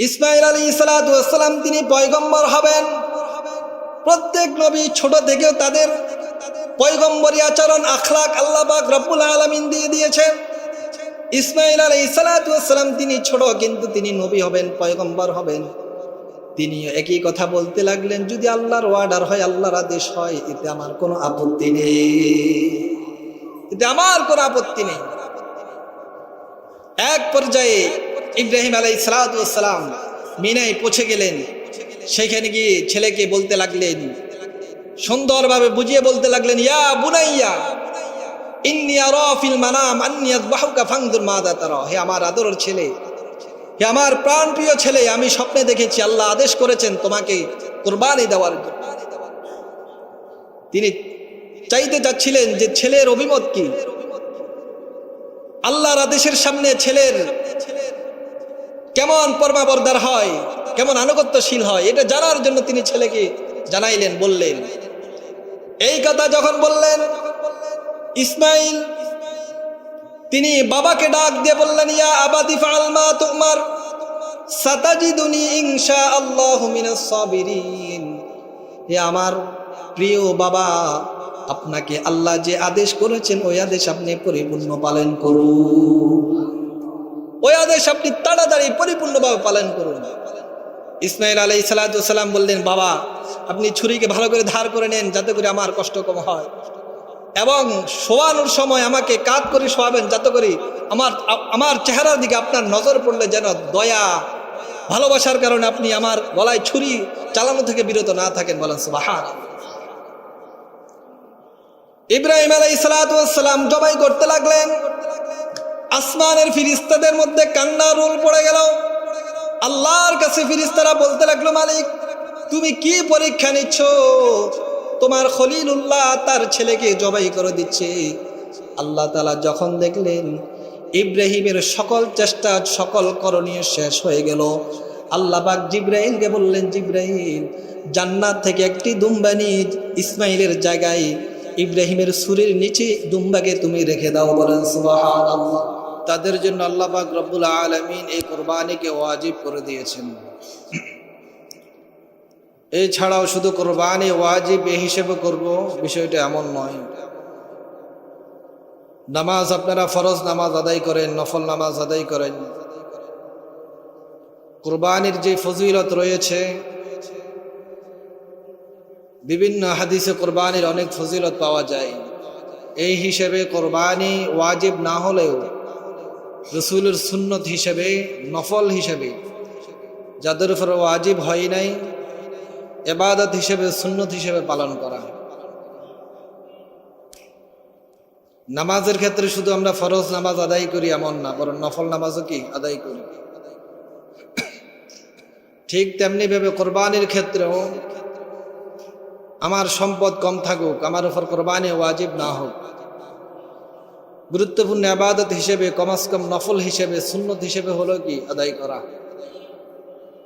ইসমাঈল আলাইহিস সালাতু ওয়াস সালাম তিনি পয়গম্বর হবেন। প্রত্যেক নবী ছোট থেকেও তাদের পয়গম্বরী আচরণ আখলাক আল্লাহ পাক রব্বুল আলামিন দিয়ে দিয়েছেন। ইসমাঈল আলাইহিস সালাতু ওয়াস সালাম তিনি ছোট, কিন্তু তিনি নবী হবেন, পয়গম্বর হবেন। তিনি একই কথা বলতে লাগলেন, যদি আল্লাহর অর্ডার হয়, আল্লাহর আদেশ হয়, এতে আমার কোনো আপত্তি নেই, এতে আমার কোনো আপত্তি নেই। এক পর্যায়ে ইব্রাহিম আলাইহিস সালাতু ওয়াস সালাম মিনায় পৌঁছে গেলেন। সেখানে গিয়ে ছেলেকে বলতে লাগলেন, সুন্দরভাবে বুঝিয়ে বলতে লাগলেন, ইয়া বুনাইয়া ইন্নী আরা ফিল মানাম আন্নী আযবাহুকা ফানজুর মাযা তারা। হে আমার আদরের ছেলে, হে আমার প্রাণপ্রিয় ছেলে, আমি স্বপ্নে দেখেছি আল্লাহ আদেশ করেছেন তোমাকে কুরবানি দেওয়ার জন্য। তিনি চাইতে যাচ্ছিলেন যে ছেলের অভিমত কি, আল্লাহর আদেশের সামনে ছেলের কেমন পরমাবর্দার হয়, কেমন আনুগত্যশীল হয়, এটা জানার জন্য তিনি ছেলেকে জানাইলেন, বললেন। এই কথা যখন বললেন, ইসমাঈল তিনি বাবাকে ডাক দিয়ে বললেন, ইয়া আবাদি ফাআল মা তুমার সাতাজিদুনি ইনশাআল্লাহু মিনাস সাবিরিন। হে আমার প্রিয় বাবা, আপনাকে আল্লাহ যে আদেশ করেছেন ওই আদেশ আপনি পরিপূর্ণ পালন করুন, ওই আদেশ আপনি তাড়াতাড়ি পরিপূর্ণভাবে পালন করুন। ইসমাঈল আলাইহিস সালাতু ওয়াস সালাম বললেন, বাবা আপনি ছুরিকে ভালো করে ধার করে নেন, যাতে করে আমার কষ্ট কম হয়, এবং শোয়ানোর সময় আমাকে কাঁধ করে শোয়াবেন, যাতে করে আমার চেহারার দিকে আপনার নজর পড়লে যেন দয়া ভালোবাসার কারণে আপনি আমার গলায় ছুরি চালানো থেকে বিরত না থাকেন। বলেন সুবহানাল্লাহ। ইব্রাহিম আলাইহিস সালাতু ওয়াস সালাম জবাই করতে লাগলেন। আসমানের ফেরেশতাদের মধ্যে কান্নার রোল পড়ে গেল। আল্লাহর কাছে ফেরেশতারা বলতে লাগলো, মালিক তুমি কি পরীক্ষা নিচ্ছ? তোমার খলিলুল্লাহ তার ছেলেকে জবাই করে দিচ্ছে। আল্লাহ তাআলা যখন দেখলেন ইব্রাহিমের সকল চেষ্টা, সকল করণীয় শেষ হয়ে গেল, আল্লাহ পাক জিবরাইলকে বললেন, জিবরাইল জান্নাত থেকে একটি দুম্বা নিয়ে ইসমাঈলের জায়গায় ইব্রাহিমের ছুরির নিচে দুম্বাকে তুমি রেখে দাও। বলেন সুবহানাল্লাহ। তাদের জন্য আল্লাহ পাক রব্বুল আলামিন এই কুরবানিকে ওয়াজিব করে দিয়েছেন। এছাড়াও শুধু কুরবানি ওয়াজিব এই হিসেবে করব, বিষয়টা এমন নয়। নামাজ আপনারা ফরজ নামাজ আদায় করেন, নফল নামাজ আদায় করেন, কুরবানির যে ফজিলত রয়েছে, বিভিন্ন হাদিসে কুরবানির অনেক ফজিলত পাওয়া যায়। এই হিসেবে কুরবানি ওয়াজিব না হলেও রাসূলের সুন্নত হিসেবে, নফল হিসেবে, যাদের উপর ওয়াজিব হয় নাই, ইবাদত হিসেবে, সুন্নত হিসেবে পালন করা। নামাজের ক্ষেত্রে শুধু আমরা ফরজ নামাজ আদায় করি এমন না, বরং নফল নামাজও কি আদায় করি। ঠিক তেমনি ভাবে কোরবানির ক্ষেত্রেও আমার সম্পদ কম থাকুক, আমার উপর কোরবানি ওয়াজিব না হোক, গুরুত্বপূর্ণ ইবাদত হিসেবে কমাস কম নফল হিসেবে, সুন্নত হিসেবে হলো কি আদায় করা,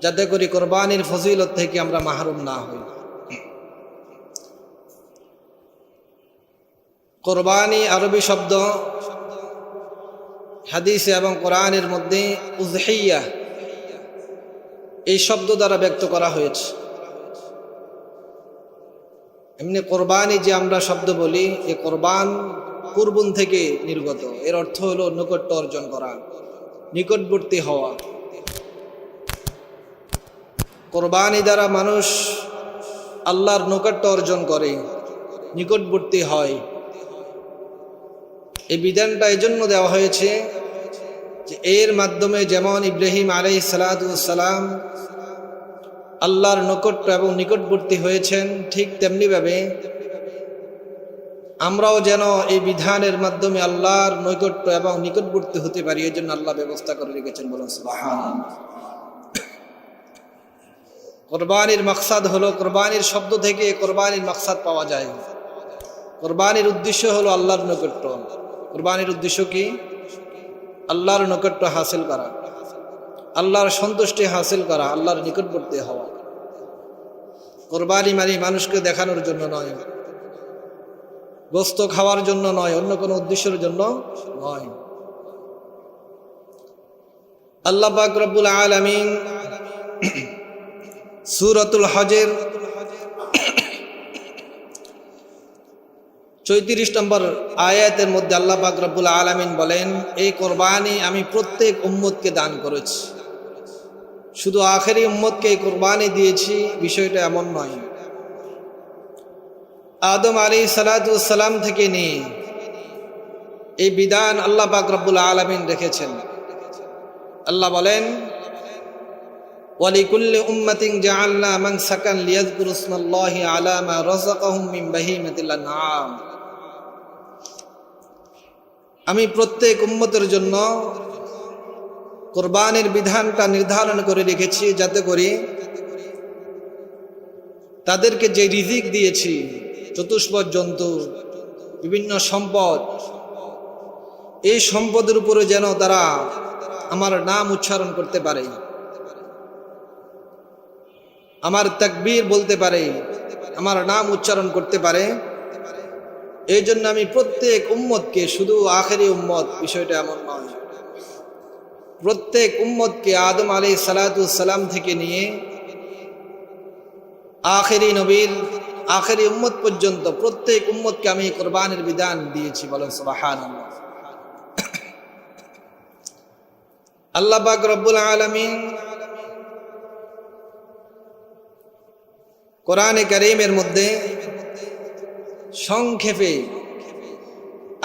যাতে করে কোরবানির ফজিলত থেকে আমরা মাহরুম না হই। কোরবানি আরবি শব্দ, হাদিসে এবং কোরআনের মধ্যে উযহিয়া এই শব্দ দ্বারা ব্যক্ত করা হয়েছে। এমনি কোরবানি যে আমরা শব্দ বলি, এই কোরবান কুরবান থেকে নির্গত, এর অর্থ হলো নৈকট্য অর্জন করা, নিকটবর্তী হওয়া। কোরবানি দ্বারা মানুষ আল্লাহর নৈকট্য অর্জন করে, নিকটবর্তী হয়। এই বিধানটা এই জন্য দেওয়া হয়েছে যে এর মাধ্যমে যেমন ইব্রাহিম আলাইহিস সালাতু ওয়াস সালাম আল্লাহর নৈকট্য এবং নিকটবর্তী হয়েছেন, ঠিক তেমনিভাবে আমরাও যেন এই বিধানের মাধ্যমে আল্লাহর নৈকট্য এবং নিকটবর্তী হতে পারি, এই জন্য আল্লাহ ব্যবস্থা করে রেখেছেন। বলুন সুবহানাল্লাহ। কোরবানির মাকসাদ হলো, কোরবানির শব্দ থেকে কোরবানির মাকসাদ পাওয়া যায়। কোরবানির উদ্দেশ্য হলো আল্লাহর নৈকট্য। কোরবানির উদ্দেশ্য কি? আল্লাহর নৈকট্য হাসিল করা, আল্লাহর সন্তুষ্টি হাসিল করা, আল্লাহর নিকটবর্তী হওয়া। কোরবানি মানে মানুষকে দেখানোর জন্য নয়, গোশত খাওয়ার জন্য নয়, অন্য কোনো উদ্দেশ্যের জন্য নয়। আল্লাহ পাক রব্বুল আলামিন সূরাতুল হজের ৩৪ নম্বর আয়াতের মধ্যে আল্লাহ পাক রব্বুল আলামিন বলেন, এই কোরবানি আমি প্রত্যেক উম্মতকে দান করেছি। শুধু আখেরি উম্মতকে এই কোরবানি দিয়েছি বিষয়টা এমন নয়। আদম আলাইহিস সালাতু ওয়াস সালাম থেকে নিয়ে এই বিধান আল্লাহ পাক রব্বুল আলামিন রেখেছেন। আল্লাহ বলেন, ওয়ালিকুল্লি উম্মাতিন জাআলনা মানসাকান লিয়াযকুরু ইসমাল্লাহি আলা মা রাযাকাহুম মিন বাহিমাতিল আনআম। আমি প্রত্যেক উম্মতের জন্য কোরবানির বিধানটা নির্ধারণ করে রেখেছি, যাতে করে তাদেরকে যে রিজিক দিয়েছি, চতুষ্পদ জন্তু, বিভিন্ন সম্পদ, এই সম্পদের উপরে যেন তারা আমার নাম উচ্চারণ করতে পারে, আমার তাকবীর বলতে পারে, আমার নাম উচ্চারণ করতে পারে। এই জন্য আমি প্রত্যেক উম্মতকে, শুধু আখেরি উম্মত বিষয়টা এমন নয়, প্রত্যেক উম্মতকে আদম আলাইহিস সালাতু ওয়াস সালাম থেকে নিয়ে আখেরি নবীর আখেরি উম্মত পর্যন্ত প্রত্যেক উম্মতকে আমি কোরবানির বিধান দিয়েছি। বলেন সুবহানাল্লাহ। আল্লাহ পাক রব্বুল আলামিন কোরআনে কারীমের মধ্যে সংক্ষেপে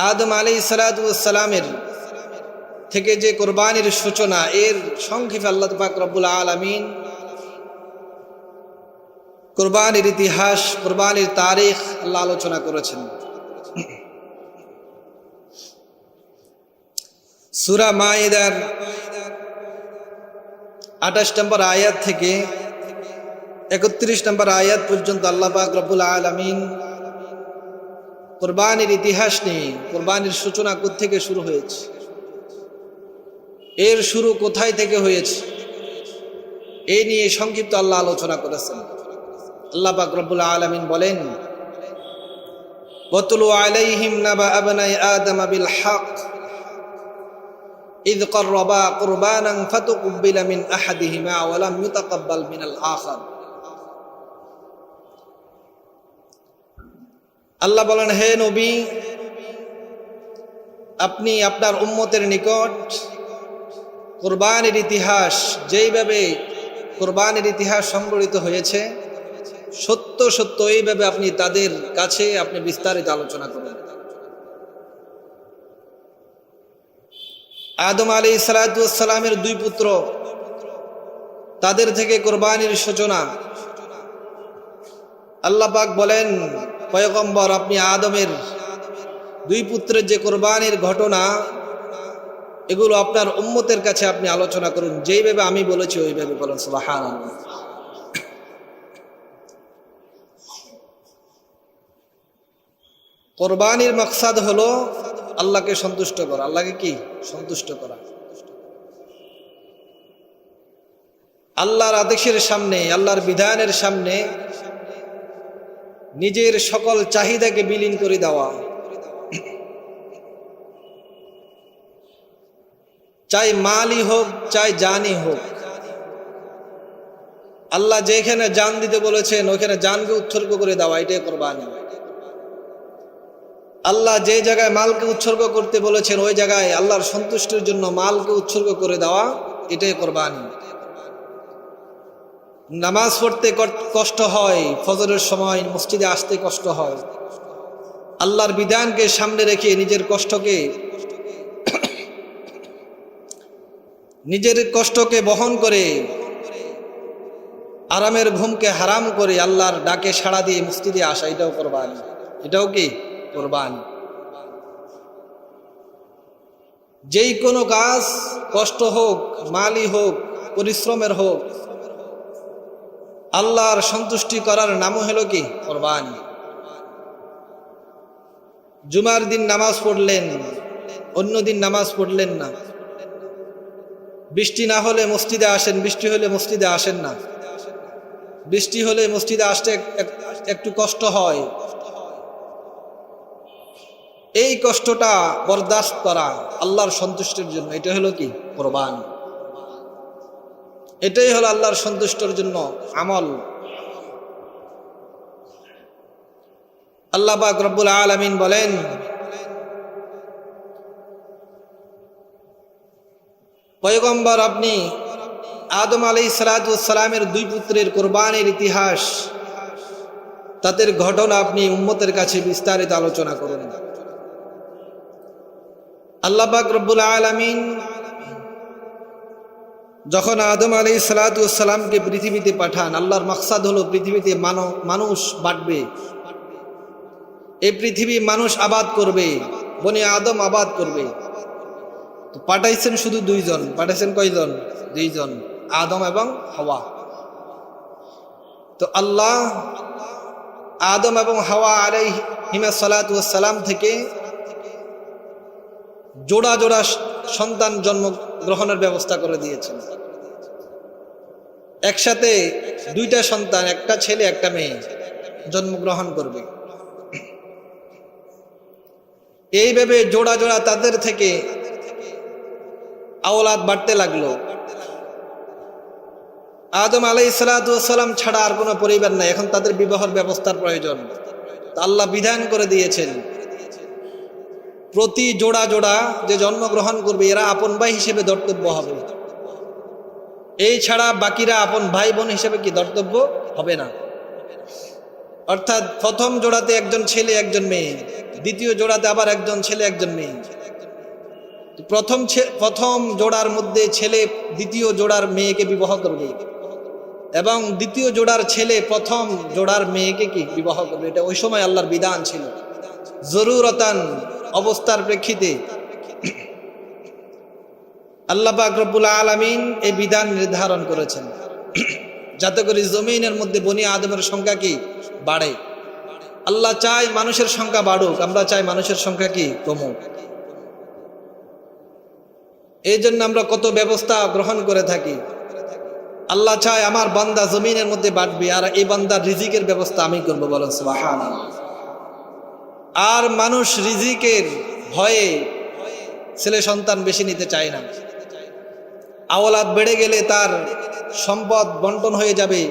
আদম আলাইহিস সালাতু ওয়াস সালামের থেকে যে কোরবানির সূচনা, এর সংক্ষেপে আল্লাহ পাক রব্বুল আলামিন কোরবানির ইতিহাস, কোরবানির তারিখ আল্লাহ আলোচনা করেছেন। সূরা মাইদার ২৮ নম্বর আয়াত থেকে ৩১ নম্বর আয়াত পর্যন্ত আল্লাহ পাক রব্বুল আলামিন কোরবানির ইতিহাস নিয়ে, কোরবানির সূচনা কোত্থেকে শুরু হয়েছে, এর শুরু কোথায় থেকে হয়েছে, এই নিয়ে সংক্ষিপ্ত আল্লাহ আলোচনা করেছেন। আল্লাহ পাক রব্বুল আলামিন বলেন, ওয়াতলু আলাইহিম নাবা আবনাই আদম বিল হক ইয ক্বাররাবা কুরবানান ফাতুকবিলা মিন আহাদিহিমা ওয়া লাম ইউতাকাব্বাল মিনাল আখার। আল্লাহ বলেন, হে নবী, আপনি আপনার উম্মতের নিকট কোরবানির ইতিহাস, যেইভাবে কোরবানির ইতিহাস সংগঠিত হয়েছে, সত্য সত্য এইভাবে আপনি তাদের কাছে আপনি বিস্তারিত আলোচনা করেন। আদম আলাইহিস সালাতু ওয়াস সালামের দুই পুত্র, তাদের থেকে কোরবানির সূচনা। আল্লাহ পাক বলেন, পয়গম্বর, আপনি আদমের দুই পুত্রের যে কোরবানির ঘটনা, এগুলো আপনার উম্মতের কাছে আপনি আলোচনা করুন, যেইভাবে আমি বলেছি ওইভাবে বলেন। সুবহানাল্লাহ। কোরবানির মাকসাদ হলো আল্লাহকে সন্তুষ্ট করা। আল্লাহকে কি সন্তুষ্ট করা? আল্লাহর আদেশের সামনে, আল্লাহর বিধানের সামনে নিজের সকল চাহিদাকে বিলীন করে দেওয়া, চাই মালই হোক, চাই জানই হোক। আল্লাহ যেখানে জান দিতে বলেছেন ওখানে জানকে উৎসর্গ করে দেওয়া, এটাই কোরবানি। আল্লাহ যে জায়গায় মালকে উৎসর্গ করতে বলেছেন ওই জায়গায় আল্লাহর সন্তুষ্টির জন্য মালকে উৎসর্গ করে দেওয়া, এটাই কোরবানি। নামাজ পড়তে কষ্ট হয়, ফজরের সময় মসজিদে আসতে কষ্ট হয়, আল্লাহর বিধানকে সামনে রেখে নিজের কষ্টকে বহন করে, আরামের ঘুমকে হারাম করে আল্লাহর ডাকে সাড়া দিয়ে মসজিদে আসা, এটাও কোরবানি। এটাও কি কোরবানি। যেই কোনো কাজ, কষ্ট হোক, মালি হোক, পরিশ্রমের হোক, আল্লাহর সন্তুষ্টি করার নাম হলো কি কোরবানি। জুমার দিন নামাজ পড়লেন, অন্য দিন নামাজ পড়লেন না। বৃষ্টি না হলে মসজিদে আসেন, বৃষ্টি হলে মসজিদে আসেন না। বৃষ্টি হলে মসজিদে আসতে একটু কষ্ট হয়, এই কষ্টটা বরদাস্ত করা আল্লাহর সন্তুষ্টির জন্য, এটা হলো কি কোরবানি। এটাই হলো আল্লাহর সন্তুষ্টর জন্য আমল। আল্লাহ পাক রব্বুল আলামিন বলেন, পয়গম্বর আপনি আদম আলাইহিস সালামের দুই পুত্রের কোরবানির ইতিহাস, তাদের ঘটনা আপনি উম্মতের কাছে বিস্তারিত আলোচনা করুন। আল্লাহ পাক রব্বুল আলামিন যখন আদম আলাইহিস সালামকে পৃথিবীতে পাঠান, আল্লাহর মাকসাদ হলো পৃথিবীতে মানুষ বাড়বে, এই পৃথিবী মানুষ আবাদ করবে, বনি আদম আবাদ করবে। তো পাঠাইছেন শুধু দুইজন। পাঠাইছেন কয়জন? দুইজন, আদম এবং হাওয়া। তো আল্লাহ আদম এবং হাওয়া আলাইহিমা সালাতু ওয়াস সালাম থেকে জোড়া জোড়া সন্তান জন্ম গ্রহণের ব্যবস্থা করে দিয়েছেন। একসাথে দুইটা সন্তান, একটা ছেলে একটা মেয়ে জন্মগ্রহণ করবে। এইভাবে জোড়া জোড়া তাদের থেকে আওলাদ বাড়তে লাগলো। আদম আলাইহিস সালাম ছাড়া আর কোনো পরিবার নাই, এখন তাদের বিবাহের ব্যবস্থার প্রয়োজন। আল্লাহ বিধান করে দিয়েছেন, প্রতি জোড়া জোড়া যে জন্মগ্রহণ করবে এরা আপন ভাই হিসেবে ধর্তব্য হবে। এই ছাড়া বাকিরা আপন ভাই বোন হিসেবে কি ধর্তব্য হবে না। অর্থাৎ প্রথম জোড়াতে একজন ছেলে একজন মেয়ে, দ্বিতীয় জোড়াতে আবার একজন ছেলে একজন মেয়ে। প্রথম জোড়ার মধ্যে ছেলে দ্বিতীয় জোড়ার মেয়েকে বিবাহ করবে, এবং দ্বিতীয় জোড়ার ছেলে প্রথম জোড়ার মেয়েকে কি বিবাহ করবে। এটা ওই সময় আল্লাহর বিধান ছিল, জরুরতান, অবস্থার প্রেক্ষিতে আল্লাহ পাক রব্বুল আলামিন এই বিধান নির্ধারণ করেছেন, যাতে করে জমিনের মধ্যে বনি আদমের সংখ্যা কি বাড়ে। আল্লাহ চায় মানুষের সংখ্যা বাড়ুক, আমরা চাই মানুষের সংখ্যা কি কমুক। এই জন্য আমরা কত ব্যবস্থা গ্রহণ করে থাকি। আল্লাহ চায় আমার বান্দা জমিনের মধ্যে বাড়বে, আর এই বান্দার রিজিকের ব্যবস্থা আমি করবো, বলেন সুবহানাল্লাহ। আর মানুষ রিজিকের ভয়ে ছেলে সন্তান বেশি নিতে চায় না। আওলাদ বেড়ে গেলে তার সম্পদ বন্টন হয়ে যাবে,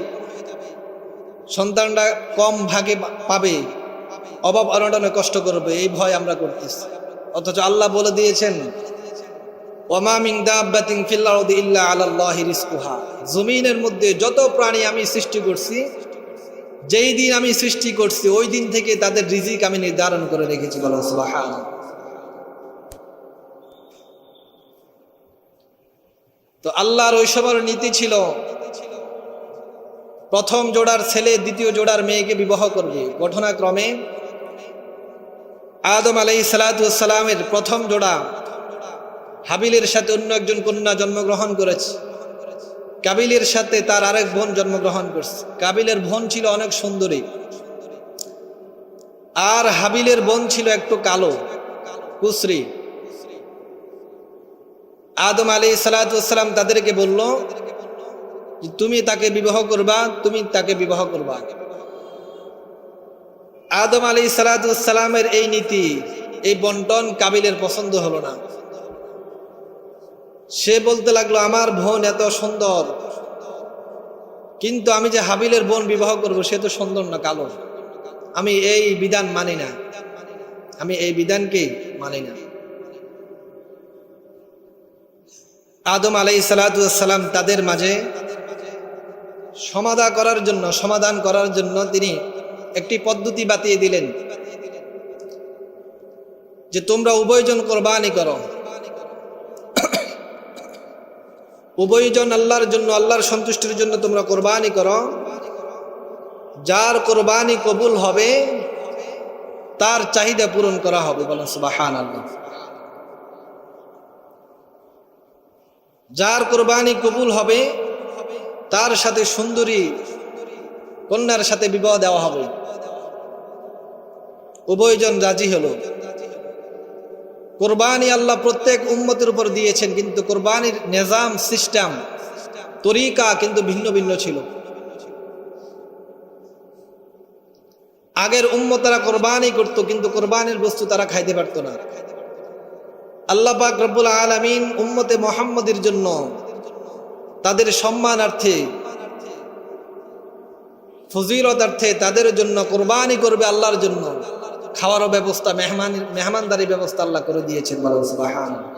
সন্তানটা কম ভাগে পাবে, অভাব অনটনে কষ্ট করবে, এই ভয় আমরা করতেছি। অথচ আল্লাহ বলে দিয়েছেন, ওয়ামা মিন দাব্বাতিন ফিল আরদি ইল্লা আলাল্লাহি রিজকুহা, জমিনের মধ্যে যত প্রাণী আমি সৃষ্টি করছি, যেই দিন আমি সৃষ্টি করছি ওই দিন থেকে তাদের রিজিক আমি নির্ধারণ করে রেখেছি, বলেন সুবহানাল্লাহ। তো আল্লাহর ওই সময়ের নীতি ছিল, প্রথম জোড়ার ছেলে দ্বিতীয় জোড়ার মেয়েকে বিবাহ করবে। ঘটনাক্রমে আদম আলাইহিস সালামের প্রথম জোড়া হাবিলের সাথে অন্য একজন কন্যা জন্মগ্রহণ করেছে। কাবিলের সাথে তার আরেক বোন জন্মগ্রহণ করছে। কাবিলের বোন ছিল অনেক সুন্দরী, আর হাবিলের বোন ছিল একটু কালো কুসরি। আদম আলাইহিস সালাম তাদেরকে বলল, তুমি তাকে বিবাহ করবা, তুমি তাকে বিবাহ করবা। আদম আলাইহিস সালামের এই নীতি, এই বন্টন কাবিলের পছন্দ হলো না। সে বলতে লাগলো, আমার বোন এত সুন্দর, কিন্তু আমি যে হাবিলের বোন বিবাহ করব সে তো সুন্দর না, কালো। আমি এই বিধান মানি না, আমি এই বিধানকে মানি না। আদম আলাইহিস সালাম তাদের মাঝে সমাধান করার জন্য তিনি একটি পদ্ধতি বাতিয়ে দিলেন, যে তোমরা উভয়জন কোরবানি করো, উভয়জন আল্লাহর জন্য, আল্লাহর সন্তুষ্টির জন্য তোমরা কোরবানি করো। যার কোরবানি কবুল হবে তার চাহিদা পূরণ করা হবে, বলেন সুবহানাল্লাহ। যার কোরবানি কবুল হবে তার সাথে সুন্দরী কন্যার সাথে বিবাহ দেওয়া হবে। উভয়জন রাজি হলো। কোরবানি আল্লাহ প্রত্যেক উম্মতের উপর দিয়েছেন, কিন্তু কোরবানির নিজাম, সিস্টেম, তরিকা কিন্তু ভিন্ন ভিন্ন ছিল। আগের উম্মতেরা কোরবানি করত, কিন্তু কোরবানির বস্তু তারা খাইতে পারত না। আল্লাহ পাক রব্বুল আলামিন উম্মতে মুহাম্মদের জন্য তাদের সম্মানার্থে, ফজিলতার্থে তাদের জন্য কোরবানি করবে আল্লাহর জন্য, খাওয়ারও ব্যবস্থা, মেহমানদারি ব্যবস্থা আল্লাহ করে দিয়েছেন। সুবহানাল্লাহ।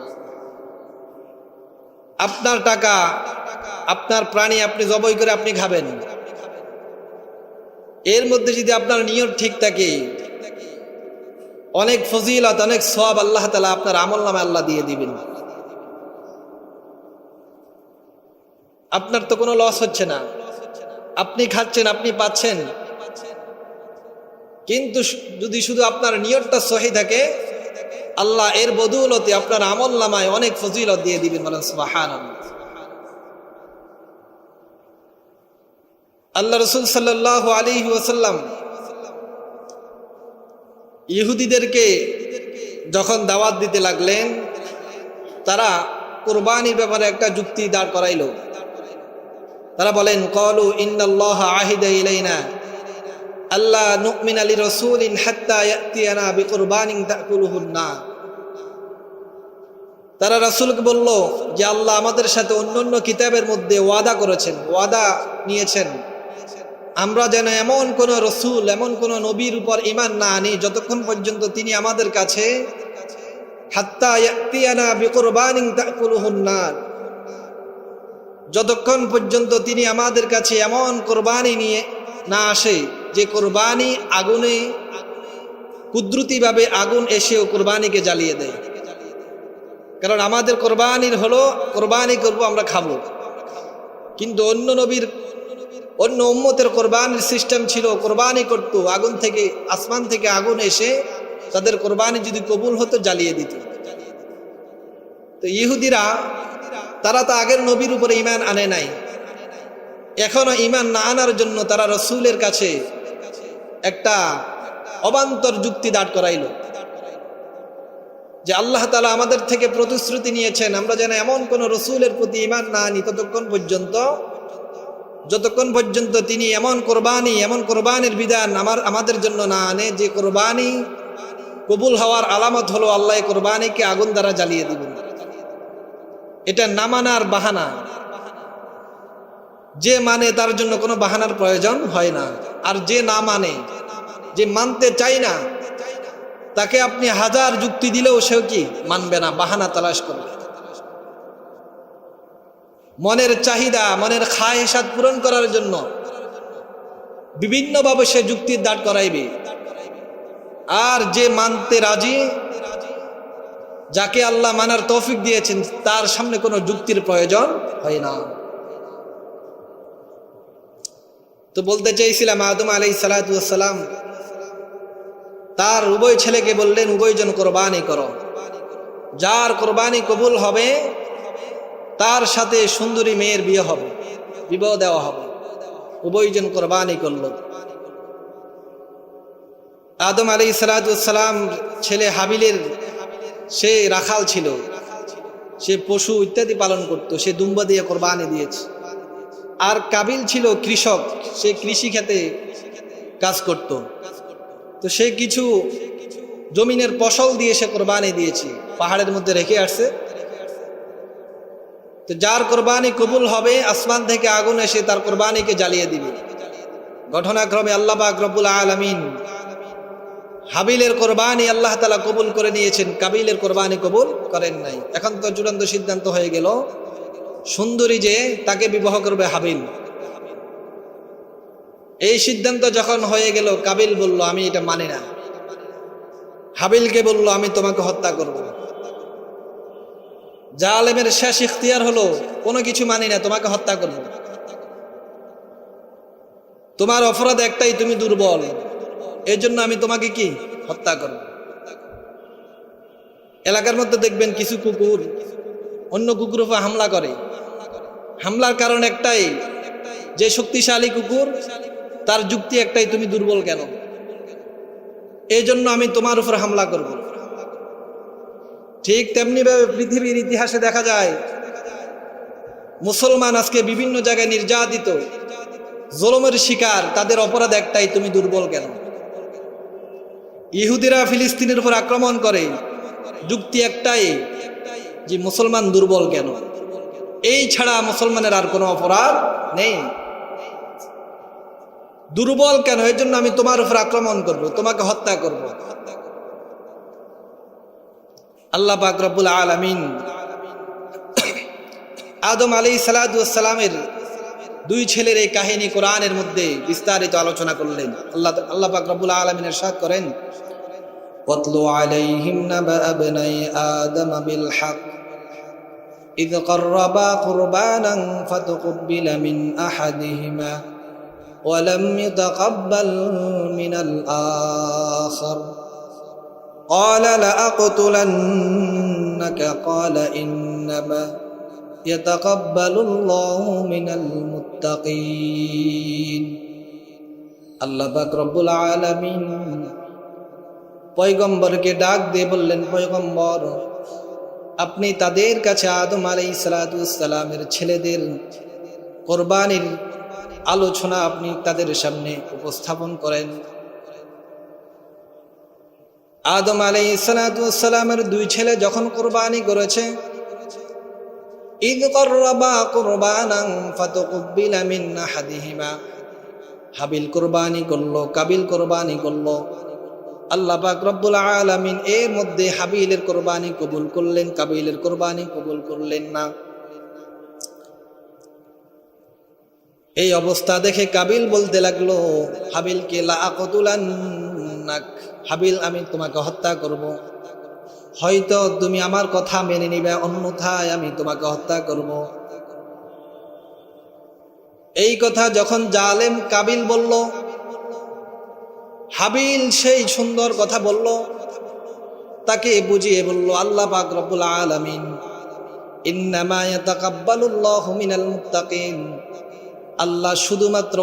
আপনার টাকা, আপনার প্রাণী আপনি জবাই করে আপনি খাবেন, এর মধ্যে যদি আপনার নিয়ত ঠিক থাকে, অনেক ফজিলত, অনেক সওয়াব আল্লাহ তাআলা আপনার আমলনামায় আল্লাহ দিয়ে দিবেন। আপনার তো কোনো লস হচ্ছে না, আপনি খাচ্ছেন, আপনি পাচ্ছেন। কিন্তু যদি শুধু আপনার নিয়তটা সহি থাকে, আল্লাহ এর বদৌলতে আপনার আমলনামায় অনেক ফজিলত দিয়ে দিবেন। বলেন সুবহানাল্লাহ। আল্লাহ রাসূল সাল্লাল্লাহু আলাইহি ওয়াসাল্লাম ইহুদিদেরকে যখন দাওয়াত দিতে লাগলেন, তারা কুরবানির ব্যাপারে একটা যুক্তি দাঁড় করাইল। তারা বলেন, ক্বালু ইন্নাল্লাহা আহিদা ইলাইনা আল্লা নুমিনা লিরাসূলিন হাত্তা ইয়াতিয়ানা বিকুরবানিন তাকুলুহুন নার। তারা রাসূলকে বলল যে আল্লাহ আমাদের সাথে অন্যান্য কিতাবের মধ্যে ওয়াদা করেছেন, ওয়াদা নিয়েছেন, আমরা যেন এমন কোন রসুল, এমন কোন নবীর উপর ঈমান না আনি যতক্ষণ পর্যন্ত তিনি আমাদের কাছে হাত্তা ইয়াতিয়ানা বিকুরবানিন তাকুলুহুন নার, যতক্ষণ পর্যন্ত তিনি আমাদের কাছে এমন কোরবানি নিয়ে না আসে যে কোরবানি আগুনে, কুদরতিভাবে আগুন এসেও কোরবানিকে জ্বালিয়ে দেয়। কারণ আমাদের কোরবানির হলো কোরবানি করব, আমরা খাবো। কিন্তু অন্য নবীর, অন্য উম্মতের কোরবানির সিস্টেম ছিল, কোরবানি করতো আগুন থেকে, আসমান থেকে আগুন এসে তাদের কোরবানি যদি কবুল হতো জ্বালিয়ে দিত। তো ইহুদিরা, তারা তো আগের নবীর উপরে ঈমান আনে নাই, এখনো ঈমান না আনার জন্য তারা রসুলের কাছে একটা অবান্তর যুক্তি দাঁড় করাইল যে আল্লাহ তাআলা আমাদের থেকে প্রতিশ্রুতি নিয়েছেন আমরা যেন এমন কোন রসুলের প্রতি ঈমান না আনি ততক্ষণ পর্যন্ত, যতক্ষণ পর্যন্ত তিনি এমন কোরবানির বিধান আমাদের জন্য না আনে যে কোরবানি কবুল হওয়ার আলামত হলো আল্লাহ কোরবানিকে আগুন দ্বারা জ্বালিয়ে দিবেন। এটা না মানার বাহানা, যে মানে তার জন্য কোনো বাহানার প্রয়োজন হয় না। আর যে না মানে, যে মানতে চাই না, তাকে আপনি হাজার যুক্তি দিলেও সেও কি মানবে না, বাহানা তালাশ করবে। মনের চাহিদা, মনের খায়েশাত পূরণ করার জন্য বিভিন্নভাবে সে যুক্তির দাঁড় করাইবে। আর যে মানতে রাজি, যাকে আল্লাহ মানার তৌফিক দিয়েছেন, তার সামনে কোনো যুক্তির প্রয়োজন হয় না। তো বলতে চাইছিলাম, আদম আলাইহিস সালাতু ওয়াস সালাম তার উভয় ছেলেকে বললেন, উভয়জন কোরবানি করো, যার কোরবানি কবুল হবে তার সাথে সুন্দরী মেয়ের বিয়ে হবে, বিবাহ দেওয়া হবে। উভয়জন কোরবানি করল। আদম আলাইহিস সালাতু ওয়াস সালাম ছেলে হাবিলের, সে রাখাল ছিল, সে পশু ইত্যাদি পালন করত, সে দুম্বা দিয়ে কোরবানি দিয়েছে। আর কাবিল ছিল কৃষক, সে কৃষি ক্ষেতে কাজ করত। তো সে কিছু জমিনের ফসল দিয়ে সে কোরবানি দিয়েছে, পাহাড়ের মধ্যে রেখে আসছে। তো যার কোরবানি কবুল হবে, আসমান থেকে আগুন এসে তার কোরবানিকে জ্বালিয়ে দিবে। ঘটনাক্রমে আল্লাহ পাক রব্বুল আলামিন হাবিলের কোরবানি আল্লাহ তাআলা কবুল করে নিয়েছেন, কাবিলের কোরবানি কবুল করেন নাই। এখন তো চূড়ান্ত সিদ্ধান্ত হয়ে গেল, সুন্দরী যে তাকে বিবাহ করবে হাবিল। এই সিদ্ধান্ত যখন হয়ে গেল, কাবিল বলল আমি এটা মানি না। হাবিলকে বলল আমি তোমাকে হত্যা করব। জালেমের শেষ ইখতিয়ার হলো, কোনো কিছু মানি না, তোমাকে হত্যা করব। তোমার অপরাধ একটাই, তুমি দুর্বল, এই জন্য আমি তোমাকে কি হত্যা করব। এলাকার মধ্যে দেখবেন কিছু কুকুর অন্য কুকুরের উপর হামলা করে। হামলার কারণ একটাই, যে শক্তিশালী কুকুর তার যুক্তি একটাই, তুমি দুর্বল কেন, এই জন্য আমি তোমার উপর হামলা করব। ঠিক তেমনিভাবে পৃথিবীর ইতিহাসে দেখা যায়, মুসলমান আজকে বিভিন্ন জায়গায় নির্যাতিত, জুলুমের শিকার, তাদের অপরাধ একটাই, তুমি দুর্বল কেন। ইহুদিরা ফিলিস্তিনের উপর আক্রমণ করে, যুক্তি একটাই যে মুসলমান দুর্বল কেন। এই ছাড়া মুসলমানের আর কোনো অপরাধ নেই। দুর্বল কেন, এর জন্য আমি তোমার উপর আক্রমণ করব, তোমাকে হত্যা করব। আল্লাহ পাক রব্বুল আলামিন আদম আলাইহিস সালাতু ওয়াস সালামের দুই ছেলের এই কাহিনী কোরআনের মধ্যে বিস্তারিত আলোচনা করলেন। আল্লাহ পাক রব্বুল আলামিন ইরশাদ করেন, ওয়াতলু আলাইহিম নাবা আবনাই আদম বিল হক ইয ক্বাররাবা কুরবানান ফাতুকবিলা মিন আহাদিহিমা ওয়া লাম ইউতাকাব্বাল মিনাল আখার قال لأقتلنك قال إنما يتقبل الله من المتقين। আল্লাহ পাক রব্বুল আলামিন পয়গম্বরকে ডাক দিয়ে বললেন, পয়গম্বর আপনি তাদের কাছে আদম আলাইহিস সালাতু ওয়াস সালামের ছেলেদের কোরবানির আলোচনা আপনি তাদের সামনে উপস্থাপন করেন। আদম আলাইহিস সালাতু ওয়াস সালামের দুই ছেলে যখন কোরবানি করেছে, ইয ক্বাররাবা কুরবানান ফাতুকবিলা মিন আহাদিহিমা, হাবিল কোরবানি করলো, কাবিল কোরবানি করলো। আল্লাহ পাক রব্বুল আলামিন এর মধ্যে হাবিলের কোরবানি কবুল করলেন, কাবিলের কোরবানি কবুল করলেন না। এই অবস্থা দেখে কাবিল বলতে লাগলো হাবিলকে, লা আকুতুলান্নাক, হাবিল আমি তোমাকে হত্যা করব, হয়তো তুমি আমার কথা মেনে নিবে, অন্যথায় আমি তোমাকে হত্যা করব। এই কথা যখন জালেম কাবিল বলল, হাবিল সেই সুন্দর কথা বলল, তাকে বুঝিয়ে বলল আল্লাহ পাক রব্বুল আলামিন ইন্নামা ইয়াতাকাব্বালুল্লাহু মিনাল মুত্তাকিন, আল্লাহ শুধুমাত্র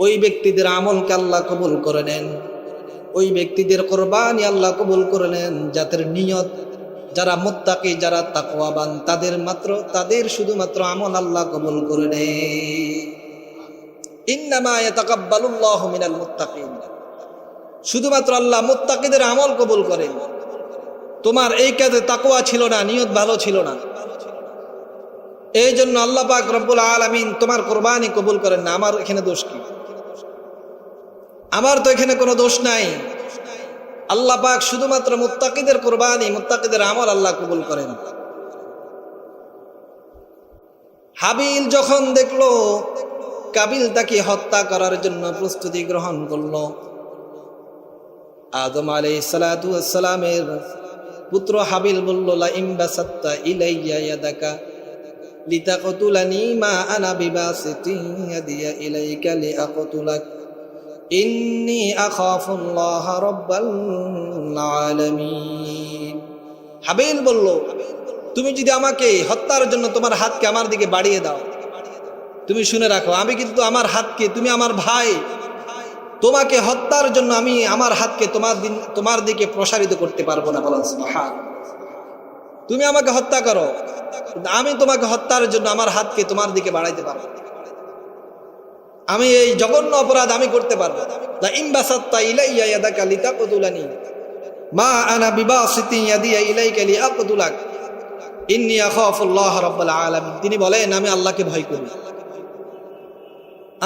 ওই ব্যক্তিদের আমলকে আল্লাহ কবুল করে নেন, ওই ব্যক্তিদের কোরবানি আল্লাহ কবুল করে নেন যাদের নিয়ত, যারা মুত্তাকি, যারা তাকওয়াবান, তাদের শুধুমাত্র আমল আল্লাহ কবুল করে নেন। ইন্নামা ইয়াতাকাব্বালুল্লাহু মিনাল মুত্তাকিন, শুধুমাত্র আল্লাহ মুত্তাকিদের আমল কবুল করেন। তোমার এই কাজে তাকওয়া ছিল না, নিয়ত ভালো ছিল না, এই জন্য আল্লাহ পাক রব্বুল আলামিন তোমার কোরবানি কবুল করেন না। আমার এখানে দোষ কি? আমার তো এখানে কোনো দোষ নাই। আল্লাহ পাক শুধুমাত্র মুত্তাকিদের কোরবানি, মুত্তাকিদের আমল আল্লাহ কবুল করেন। হাবিল যখন দেখলো কাবিল তাকে হত্যা করার জন্য প্রস্তুতি গ্রহণ করলো, আদম আলাইহিস সালাতু ওয়াস সালামের পুত্র হাবিল বলল, লা ইমবাসাত্তা ইলাইয়া ইয়াদাকা লিতাকতুলানি মা আনা বিবাসিতিন ইয়াদিয়া ইলাইকা লিআকতুলাক ইন্নী আখাফুল্লাহ রাব্বাল আলামিন। হাবিল বলল, তুমি যদি আমাকে হত্যার জন্য তোমার হাতকে আমার দিকে বাড়িয়ে দাও, তুমি শুনে রাখো, আমি কিন্তু আমার হাতকে, তুমি আমার ভাই, তোমাকে হত্যার জন্য আমি আমার হাতকে তোমার দিকে প্রসারিত করতে পারবো না। বলেন সুবহান। তুমি আমাকে হত্যা করো, আমি তোমাকে হত্যার জন্য আমার হাতকে তোমার দিকে বাড়াইতে পারবো, আমি এই জঘন্য অপরাধ আমি করতে পারবো। লা ইমবাসাত্তা ইলাইয়া ইয়াদাকা লিতাকতুলানি মা আনা বিবাসিতি ইয়াদিয়া ইলাইকা লিআকতুলাক ইন্নী আখাফুল্লাহ রাব্বাল আলামিন। তিনি বলেন, আমি আল্লাহকে ভয় করি,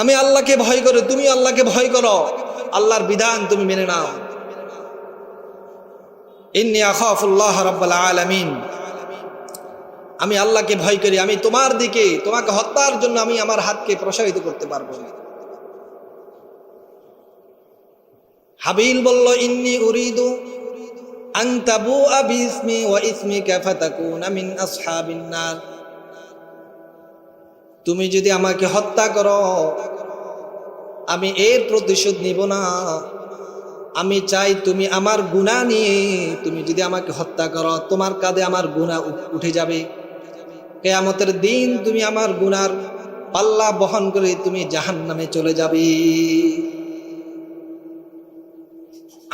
আমি আল্লাহকে ভয় করি, তুমি আল্লাহকে ভয় করো, আল্লাহর বিধান তুমি মেনে নাও। ইন্নী আখাফুল্লাহ রাব্বাল আলামিন, আমি আল্লাহকে ভয় করি, আমি তোমার দিকে, তোমাকে হত্যার জন্য আমি আমার হাতকে প্রসারিত করতে পারবো না। হাবিল বলল, ইন্নী উরিদু আন তাবুআ বিইসমি ওয়া ইসমিকা ফাতাকুনা মিন আসহাবিন নার। তুমি যদি আমাকে হত্যা করো, আমি এর প্রতিশোধ নিব না। আমি চাই তুমি আমার গুনাহ নিয়ে, তুমি যদি আমাকে হত্যা করো, তোমার কাঁধে আমার গুনাহ উঠে যাবে। কিয়ামতের দিন তুমি আমার গুনার পাল্লা বহন করে তুমি জাহান্নামে চলে যাবে।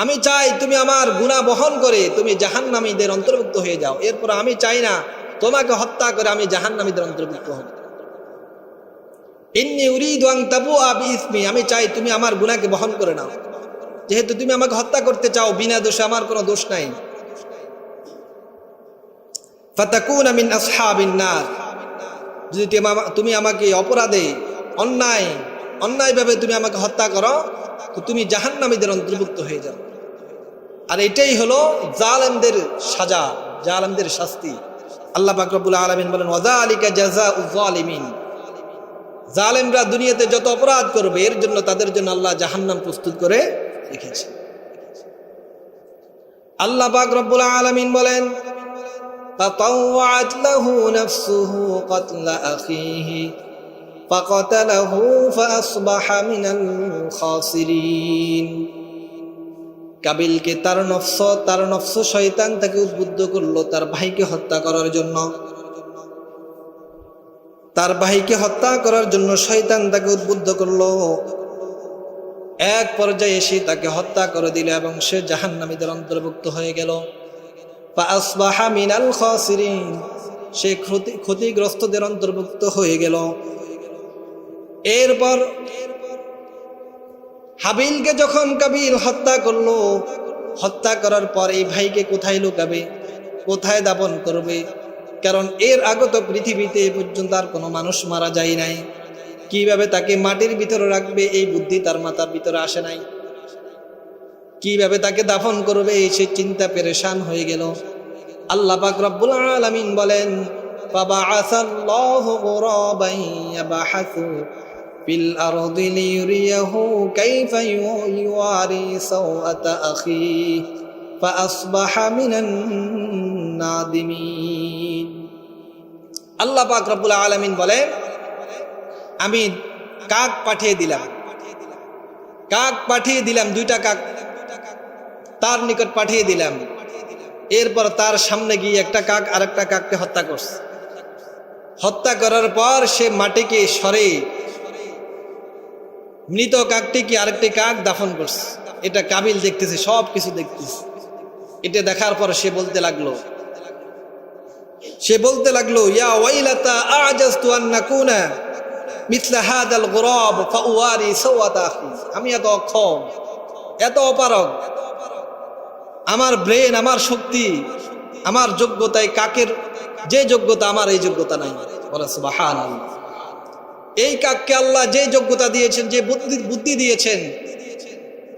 আমি চাই তুমি আমার গুনাহ বহন করে তুমি জাহান্নামীদের অন্তর্ভুক্ত হয়ে যাও। এরপর আমি চাই না তোমাকে হত্যা করে আমি জাহান্নামীদের অন্তর্ভুক্ত হব। ইন্নী উরিদু আন তাবুআ বিইসমি, আমি চাই তুমি আমার গুনাহকে বহন করে নাও। যেহেতু তুমি আমাকে হত্যা করতে চাও বিনা দোষে, আমার কোনো দোষ নাই। ফাতাকুনা মিন আসহাবিন নার, যদি তুমি আমাকে অপরাধে অন্যায়ভাবে তুমি আমাকে হত্যা করো তো তুমি জাহান্নামীদের অন্তর্ভুক্ত হয়ে যাও। আর এটাই হলো জালেমদের সাজা, জালেমদের শাস্তি। আল্লাহ পাক রব্বুল আলামিন বলেন ওয়াযালিকা জাযাউয যালিমিন, জালেমরা দুনিয়াতে যত অপরাধ করবে এর জন্য তাদের জন্য আল্লাহ জাহান্নাম প্রস্তুত করে রেখেছে। আল্লাহ পাক রব্বুল আলামিন বলেন ফাতাওয়াত লাহু নাফসুহু ক্বাতলা আখিহি ফাকাতালাহু ফাআসবাহা মিনাল খাসিরিন। কাবিলকে তার নফস শয়তান তাকে উদ্বুদ্ধ করলো তার ভাইকে হত্যা করার জন্য। তার ভাইকে হত্যা করার জন্য শয়তান তাকে উদ্বুদ্ধ করলো। এক পর্যায়ে এসে তাকে হত্যা করে দিল এবং সে জাহান্নামীদের অন্তর্ভুক্ত হয়ে গেল। ফাআসবাহা মিনাল খাসিরিন, সে ক্ষতিগ্রস্তদের অন্তর্ভুক্ত হয়ে গেল। এরপর হাবিলকে যখন কাবিল হত্যা করলো, হত্যা করার পর এই ভাইকে কোথায় লুকাবে, কোথায় দাফন করবে? কারণ এর আগত পৃথিবীতে এ পর্যন্ত আর কোনো মানুষ মারা যায় নাই। কিভাবে তাকে মাটির ভিতরে রাখবে এই বুদ্ধি তার মাথার ভিতরে আসে নাই। কিভাবে তাকে দাফন করবে সে চিন্তা পেরেশান হয়ে গেল। আল্লাহ পাক রব্বুল আলামিন বলেন ফাবাআসাল্লাহু গুরাবান ইয়াবহাসু ফিল আরদি লিয়ুরিয়াহু কাইফা ইউওয়ারি সাওআতা আখিহি ফাআসবাহা মিনান নাদিমিন। আল্লাহ পাক রব্বুল আলামিন বলেন আমি কাক পাঠিয়ে দিলাম, দুইটা কাক তার নিকট পাঠিয়ে দিলাম। এরপর তার সামনে গিয়ে একটা কাক আরেকটা কাককে হত্যা করছে। হত্যা করার পর সে মাটিকে সরে মৃত কাকটিকে আরেকটি কাক দাফন করছে। এটা কাবিল দেখতেছে, সব কিছু দেখতেছে। এটা দেখার পর সে বলতে লাগলো ইয়া ওয়াইলাতা আজাজতু আন নাকুনা মিথলা হাদাল গুরাব ফাওয়ারি সাওয়াতা আখি। আমি এত অক্ষম, এত অপারগ, আমার ব্রেন, আমার শক্তি, আমার যোগ্যতায় কাকের যে যোগ্যতা আমার এই যোগ্যতা নাই। বলে সুবহানাল্লাহ। এই কাককে আল্লাহ যে যোগ্যতা দিয়েছেন, যে বুদ্ধি দিয়েছেন,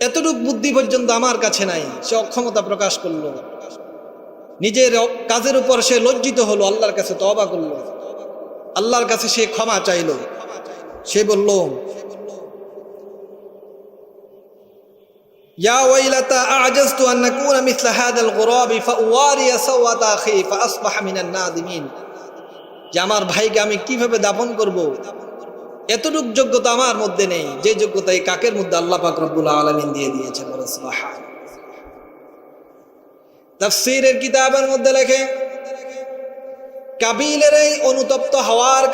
এতটুকু বুদ্ধি পর্যন্ত আমার কাছে নাই। সে অক্ষমতা প্রকাশ করলো, নিজের কাজের উপর সে লজ্জিত হলো, আল্লাহর কাছে তওবা করলো, আল্লাহর কাছে সে ক্ষমা চাইলো। সে বলল ইয়া ওয়াইলাতা আ'জাজতু আন নাকুনা মিথলা হাদাল গুরাবি ফাওয়ারি সাওয়াতা আখি ফাআসবাহা মিনান নাদিমিন। যে আমার ভাইকে আমি কিভাবে দাফন করব, এতটুকু যোগ্যতা আমার মধ্যে নেই, যে যোগ্যতা এই কাকের মধ্যে আল্লাহ পাক রব্বুল আলামিন দিয়ে দিয়েছেন। সুবহান। তাফসীরের কিতাবের মধ্যে লেখে কাবিলের এই অনুতপ্ত হওয়ার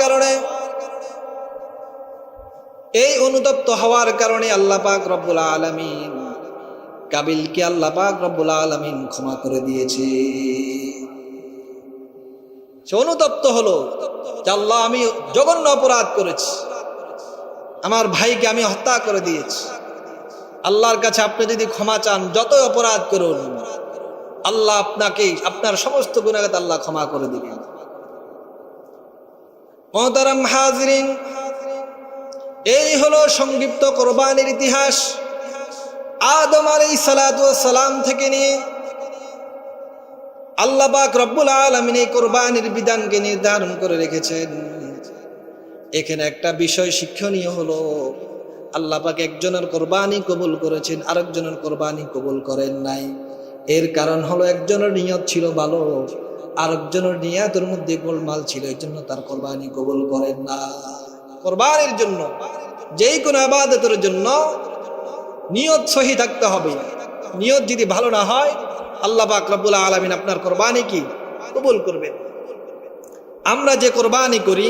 কারণে আল্লাহ পাক রব্বুল আলামিন কাবিলকে আল্লাহ পাক রব্বুল আলামিন ক্ষমা করে দিয়েছে। সে অনুতপ্ত হলো যে আল্লাহ আমি জঘন্য অপরাধ করেছি, আমার ভাইকে আমি হত্যা করে দিয়েছি। আল্লাহর কাছে আপনি যদি ক্ষমা চান, যত অপরাধ করুন, আল্লাহ আপনাকে আপনার সমস্ত গুনাহগার আল্লাহ ক্ষমা করে দিবেন। মুহতারাম হাজিরিন, এই হলো সংক্ষিপ্ত কোরবানির ইতিহাস। আদম আলাইহিস সালাতু ওয়াস সালাম থেকে নিয়ে আল্লাহ পাক রব্বুল আলামিন এই কোরবানির বিধানকে নির্ধারণ করে রেখেছেন। এখানে একটা বিষয় শিক্ষণীয় হলো, আল্লাহ পাক একজনের কোরবানি কবুল করেছেন, আরেকজনের কোরবানি কবুল করেন নাই। এর কারণ হলো একজনের নিয়ত ছিল ভালো, আরেকজনের নিয়তের মধ্যে গোলমাল ছিল, এই জন্য তার কোরবানি কবুল করেন না। কোরবানির জন্য, যেই কোনো ইবাদতের জন্য নিয়ত সহি থাকতে হবে। নিয়ত যদি ভালো না হয়, আল্লাহ পাক রব্বুল আলামিন আপনার কোরবানি কি কবুল করবেন। আমরা যে কোরবানি করি,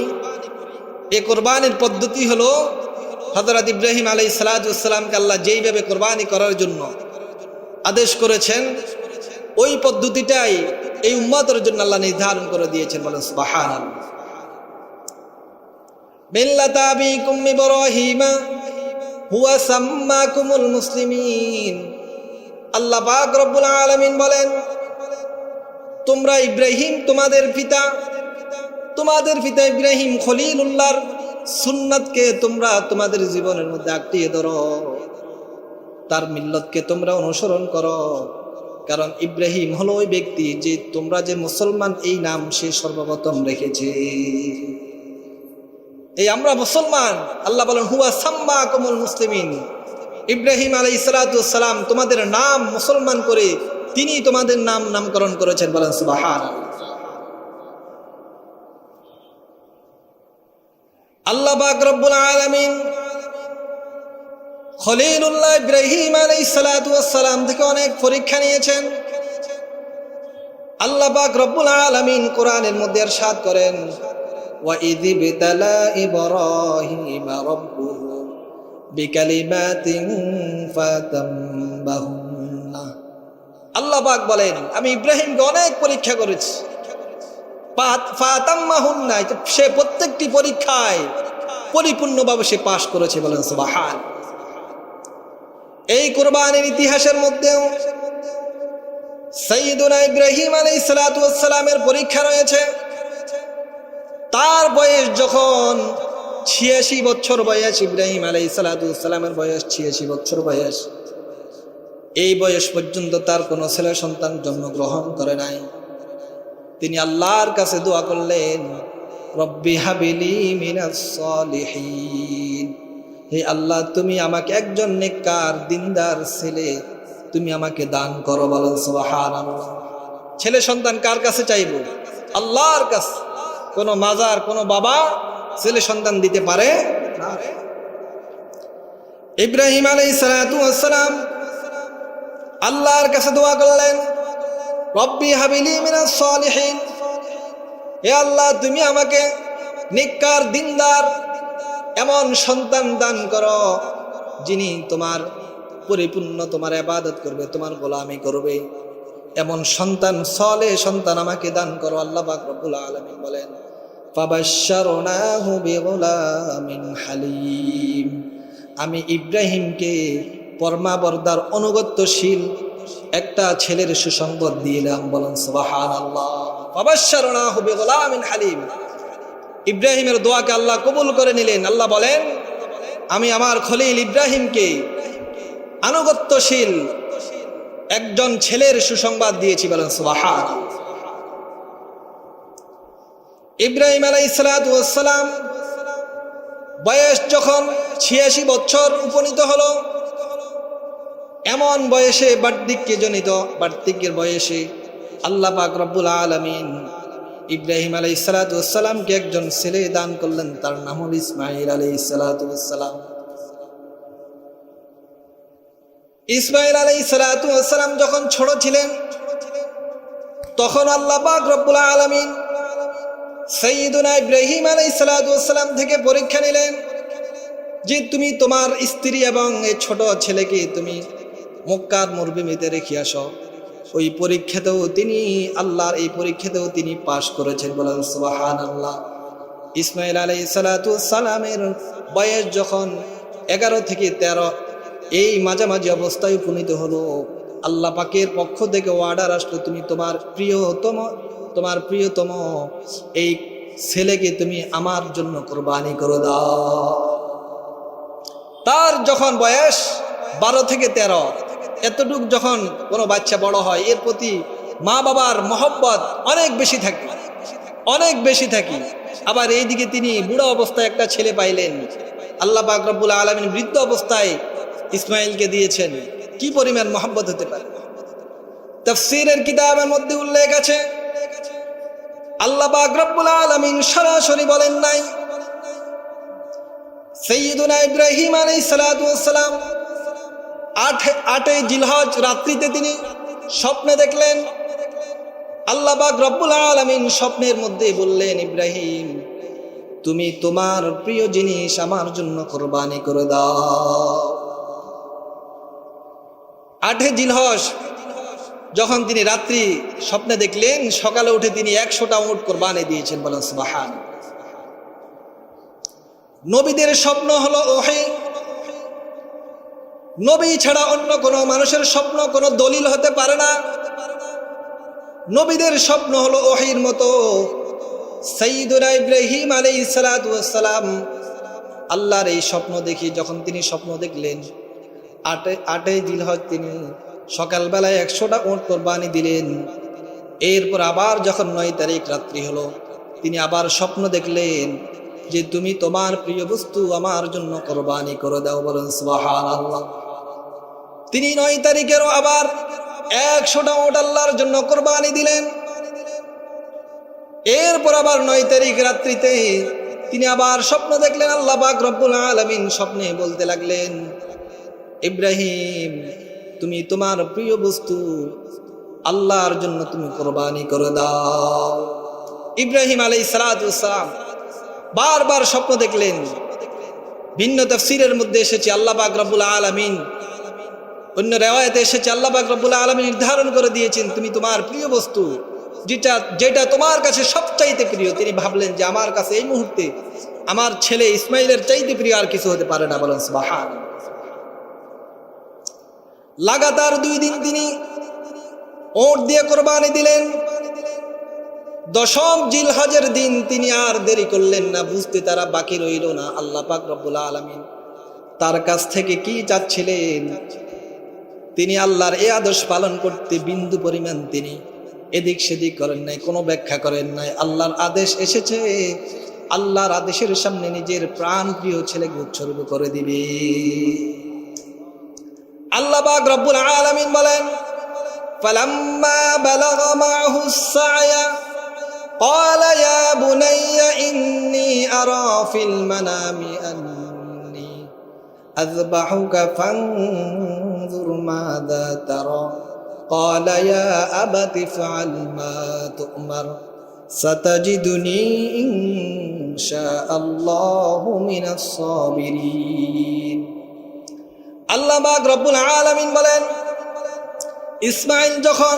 এই কোরবানির পদ্ধতি হলো হযরত ইব্রাহিম আলাইহিস সালাতু ওয়াস সালামকে আল্লাহ যেইভাবে কোরবানি করার জন্য আদেশ করেছেন, ওই পদ্ধতিটাই এই উম্মতের জন্য আল্লাহ নির্ধারণ করে দিয়েছেন। বলেন সুবহানাল্লাহ। মিল্লাতা আবিকুম ইব্রাহিম হুয়া সাম্মাকুমুল মুসলিমিন। আল্লাহ পাক রব্বুল আলামিন বলেন তোমরা ইব্রাহিম তোমাদের পিতা ইব্রাহিম খলিলুল্লাহর সুন্নাতকে তোমরা তোমাদের জীবনের মধ্যে আঁকড়িয়ে ধরো, তার মিল্লতকে তোমরা অনুসরণ করো। কারণ ইব্রাহিম হলো ওই ব্যক্তি যে তোমরা যে মুসলমান এই নাম সে সর্বপ্রথম রেখেছে। এই আমরা মুসলমান, আল্লাহ বলেন হুয়া সাম্মাকুমুল মুসলিমিন। ইব্রাহিম আলাইহিস সালাতু ওয়াস সালাম তোমাদের নাম মুসলমান করে তিনি তোমাদের নামকরণ করেছেন, বলেন সুবহানাল্লাহ। আল্লাহ পাক রব্বুল আলামিন খলিলুল্লাহ ইব্রাহিম আলাইহিস সালাতু ওয়াস সালাম থেকে অনেক পরীক্ষা নিয়েছেন। আল্লাহ পাক রব্বুল আলামিন কোরআনের মধ্যে ইরশাদ করেন, ওয়া ইযি বিতালা ইব্রাহিমা রাব্বুহু বিকালিমাতিন ফাতাম্মাহুন্না। আল্লাহ পাক বলেন আমি ইব্রাহিমকে অনেক পরীক্ষা করেছি, ফাতাম্মাহুন্না, সে প্রত্যেকটি পরীক্ষায় পরিপূর্ণভাবে সে পাশ করেছে, বলেন সুবহানাল্লাহ। এই কুরবানির ইতিহাসের মধ্যেও সাইয়্যিদুনা ইব্রাহিম আলাইহিস সালাতু ওয়াস সালামের পরীক্ষা রয়েছে। তার বয়স যখন 86 বছর বয়স, ইব্রাহিম আলাইহিস সালাতু ওয়াস সালামের বয়স 86 বছর বয়স, এই বয়স পর্যন্ত তার কোনো ছেলে সন্তান জন্মগ্রহণ করে নাই। তিনি আল্লাহর কাছে দোয়া করলেন, রব্বি হাবিলি মিনাস সালিহিন, হে আল্লাহ তুমি আমাকে একজন নেককার দিনদার ছেলে তুমি আমাকে দান করো, বলেন সুবহানাল্লাহ। ছেলে সন্তান কার কাছে চাইব? আল্লাহর কাছে। কোন মাজার, কোন বাবা ছেলে সন্তান দিতে পারে না। ইব্রাহিম আলাইহিস সালাতু ওয়াস সালাম আল্লাহর কাছে দোয়া করলেন, রব্বি হাবিলি মিনাস সালিহিন, হে আল্লাহ তুমি আমাকে নেককার দিনদার এমন সন্তান দান করো যিনি তোমার পরিপূর্ণ তোমার ইবাদত করবে, তোমার গোলামি করবে, এমন সন্তান সালেহ সন্তান আমাকে দান করো। আল্লাহ পাক রব্বুল আলামিন বলেন, ফাবাশশারনাহু বিগুলামিন হালিম, আমি ইব্রাহিমকে পরমাবর্দার অনুগত্যশীল একটা ছেলের সুসংবাদ দিলাম, বলেন সুবহানাল্লাহ। ফাবাশশারনাহু বিগুলামিন হালিম, ইব্রাহিমের দোয়াকে আল্লাহ কবুল করে নিলেন। আল্লাহ বলেন আমি আমার খলিল ইব্রাহিমকে আনুগত্যশীল একজন ছেলের সুসংবাদ দিয়েছি, বলেন সুবহানাল্লাহ। ইব্রাহিম আলাইহিস সালাতু ওয়াস সালাম বয়স যখন 86 বছর উপনীত হলো, এমন বয়সে বার্ধক্যের বয়সে আল্লাহ পাক রব্বুল আলামিন ইব্রাহিম আলাইহিস সালাতু ওয়াস সালামকে একজন ছেলে দান করলেন, তার নাম হল ইসমাঈল আলাইহিস সালাতু ওয়াস সালাম। ইসমাঈল আলাইহিস সালাতু ওয়াস সালাম যখন ছোট ছিলেন তখন আল্লাহ পাক রব্বুল আলামিন সাইয়্যিদুনা ইব্রাহিম আলাইহিস সালাতু ওয়াস সালাম থেকে পরীক্ষা নিলেন যে তুমি তোমার স্ত্রী এবং এই ছোট ছেলেকে তুমি মক্কার মরুভূমিতে রেখে আসো। ওই পরীক্ষাতেও তিনি আল্লাহর এই পরীক্ষাতেও তিনি পাশ করেছেন, বলেন সুবহানাল্লাহ। ইসমাঈল আলাইহিস সালাতু ওয়াস সালামের বয়স যখন 11 থেকে 13 এই মাঝামাঝি অবস্থায় উপনীত হলো, আল্লাহ পাকের পক্ষ থেকে অর্ডার আসলো তুমি তোমার প্রিয়তম এই ছেলেকে তুমি আমার জন্য কুরবানি করে দাও। তার যখন বয়স 12 থেকে 13 এতটুক যখন কোনো বাচ্চা বড় হয়, এর প্রতি মা বাবার মহব্বত অনেক বেশি থাকে। আবার এইদিকে তিনি বুড়া অবস্থায় একটা ছেলে পাইলেন, আল্লাহ পাক রব্বুল আলামিন বৃদ্ধ অবস্থায় ইসমাঈলকে দিয়েছেন, কি পরিমাণ মহব্বত হতে পারে। তাফসীরের কিতাবের মধ্যে উল্লেখ আছে আল্লাহ পাক রব্বুল আলামিন সরাসরি বলেন নাই। সাইয়্যিদুনা ইব্রাহিম আলাইহিস সালাতু ওয়াস সালাম 8 জিলহজ রাত্রিতে তিনি স্বপ্নে দেখলেন। আল্লাহ পাক রব্বুল আলামিন স্বপ্নের মধ্যে বললেন, ইব্রাহিম তুমি তোমার প্রিয় জিনিস আমার জন্য কুরবানি করে দাও। 8 জিলহজ যখন তিনি রাত্রি স্বপ্নে দেখলেন, সকালে উঠে তিনি 100টা উট কুরবানি দিয়েছেন, বলেন সুবহানাল্লাহ। নবীদের স্বপ্ন হলো ওহী, নবী ছাড়া অন্য কোনো মানুষের স্বপ্ন কোনো দলিল হতে পারে না। নবীদের স্বপ্ন হলো ওহীর মতো। সাইয়্যিদুনা ইব্রাহিম আলাইহিস সালাতু ওয়াস সালাম আল্লাহর এই স্বপ্ন দেখি যখন তিনি স্বপ্ন দেখলেন, 8 জিলহজ তিনি সকালবেলায় 100টা উট কোরবানি দিলেন। এরপর আবার যখন 9 তারিখ রাত্রি হলো, তিনি আবার স্বপ্ন দেখলেন যে তুমি তোমার প্রিয় বস্তু আমার জন্য কোরবানি করে দাও। বলেন সুবহানাল্লাহ। তিনি 9 তারিখেরও আবার 100টা উট আল্লাহর জন্য কোরবানি দিলেন। এরপর আবার 9 তারিখ রাত্রিতে তিনি আবার স্বপ্ন দেখলেন। আল্লাহ পাক রব্বুল আলামিন স্বপ্নে বলতে লাগলেন, ইব্রাহিম তুমি তোমার প্রিয় বস্তু আল্লাহর জন্য তুমি কোরবানি করে দাও। ইব্রাহিম আলাইহিস সালাতু ওয়াস সালাম বারবার স্বপ্ন দেখলেন। ভিন্ন তাফসীরের মধ্যে এসেছে আল্লাহ পাক রব্বুল আলামিন, অন্য রিওয়ায়াতে এসেছে আল্লাহ পাক রব্বুল আলামিন নির্ধারণ করে দিয়েছেন তুমি তোমার প্রিয় বস্তু যেটা তোমার কাছে সবচাইতে প্রিয়। তিনি ভাবলেন যে আমার কাছে এই মুহূর্তে আমার ছেলে ইসমাইলের চাইতে প্রিয় আর কিছু হতে পারে না। বলেন সুবহানাল্লাহ। লাগাতার 2 দিন তিনি উট দিয়ে কোরবানি দিলেন। 10ম জিলহজের দিন তিনি আর দেরি করলেন না, বুঝতে তারা বাকি রইল না। আল্লাহ পাক রব্বুল আলামিন তার কাছ থেকে কি চাচ্ছিলেন, তিনি আল্লাহর এই আদেশ পালন করতে বিন্দু পরিমাণ তিনি এদিক সেদিক করেন নাই, কোনো ব্যাখ্যা করেন নাই। আল্লাহর আদেশ এসেছে, আল্লাহর আদেশের সামনে নিজের প্রাণ প্রিয় ছেলেকে উৎসর্গ করে দিবে। আল্লাহ পাক রব্বুল আলামিন বলেন, ফালাম্মা বালাগা মাহুস সা'য়া ক্বালা ইয়া বুনাইয়া ইন্নী আরা ফিল মানামি আন্নী আযবাহুকা ফানজুর মাযা তারা ক্বালা ইয়া আবাতি ইফআল মা তু'মার সাতাজিদুনি ইনশাআল্লাহু মিনাস সাবিরিন। আল্লাহ পাক রব্বুল আলামিন বলেন, ইসমাইল যখন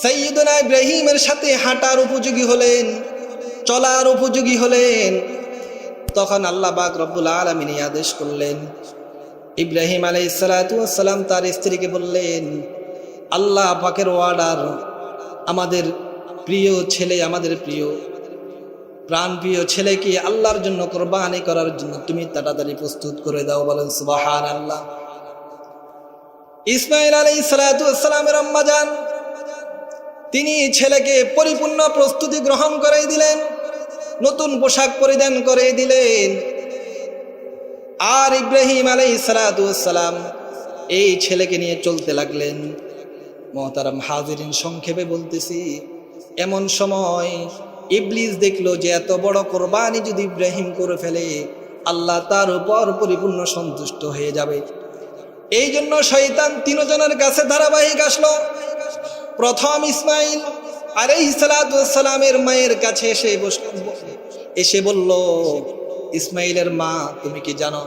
সাইয়্যিদুনা ইব্রাহিমের সাথে হাঁটার উপযোগী হলেন, চলার উপযোগী হলেন, তখন আল্লাহ পাক রব্বুল আলামিন আদেশ করলেন। ইব্রাহিম আলাইহিস সালাতু ওয়াস সালাম তার স্ত্রীকে বললেন, আল্লাহ পাকের অর্ডার, আমাদের প্রিয় ছেলে, আমাদের প্রিয় প্রাণ প্রিয় ছেলেকে আল্লাহর জন্য কোরবানি করার জন্য তুমি তাড়াতাড়ি প্রস্তুত করে দাও। বলেন সুবহানাল্লাহ। ইসমাইল আলাইহিস সালাতু ওয়াস সালামের আম্মা জান তিনি ছেলেকে পরিপূর্ণ প্রস্তুতি গ্রহণ করে দিলেন, নতুন পোশাক পরিধান করে দিলেন। আর ইব্রাহিম আলাইহিস সালাতু ওয়াস সালাম এই ছেলেকে নিয়ে চলতে লাগলেন। মুহতারাম হাজিরিন, সংক্ষেপে বলতেছি, এমন সময় ইবলিস দেখলো যে এত বড় কোরবানি যদি ইব্রাহিম করে ফেলে আল্লাহ তার উপর পরিপূর্ণ সন্তুষ্ট হয়ে যাবে। এই জন্য শয়তান 3 জনের কাছে ধারাবাহিক আসলো। প্রথম ইসমাইল আলাইহিস সালাতু ওয়াস সালামের মায়ের কাছে এসে বলল, ইসমাইলের মা, তুমি কি জানো